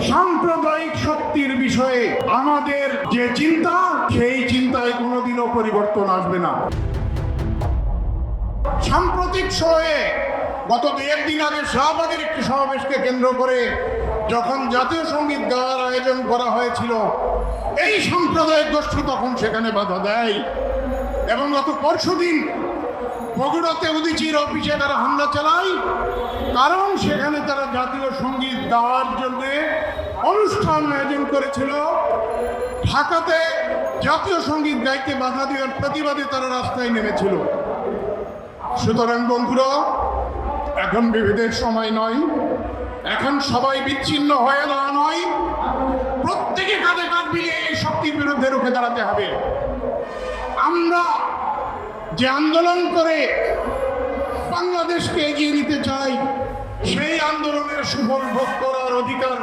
সাম্প্রদায়িক শক্তির বিষয়ে আমাদের যে চিন্তা, সেই চিন্তায় কোনোদিনও পরিবর্তন আসবে না। সাম্প্রতিক সময়ে গত একদিন আগে শাহবাগের একটি সমাবেশকে কেন্দ্র করে যখন জাতীয় সঙ্গীত গাওয়ার আয়োজন করা হয়েছিল, এই সাম্প্রদায়িক গোষ্ঠী তখন সেখানে বাধা দেয় এবং গত পরশুদিন বগুড়াতে উদীচীর অফিসে তারা হামলা চালায়, কারণ সেখানে তারা জাতীয় সঙ্গীত গাওয়ার জন্য অনুষ্ঠান আয়োজন করেছিল। ঢাকাতে জাতীয় সঙ্গীত গাইতে বাধা দেওয়ার প্রতিবাদে তারা রাস্তায় নেমেছিল। সুতরাং বন্ধুরা, এখন বিভেদের সময় নয়, এখন সবাই বিচ্ছিন্ন হয়ে দাঁড়া নয়, প্রত্যেকে কাঁধে কাঁধ মিলিয়ে এই শক্তির বিরুদ্ধে রুখে দাঁড়াতে হবে। আমরা যে আন্দোলন করে বাংলাদেশকে এগিয়ে নিতে চাই, সেই আন্দোলনের সুফল ভোগ করার অধিকার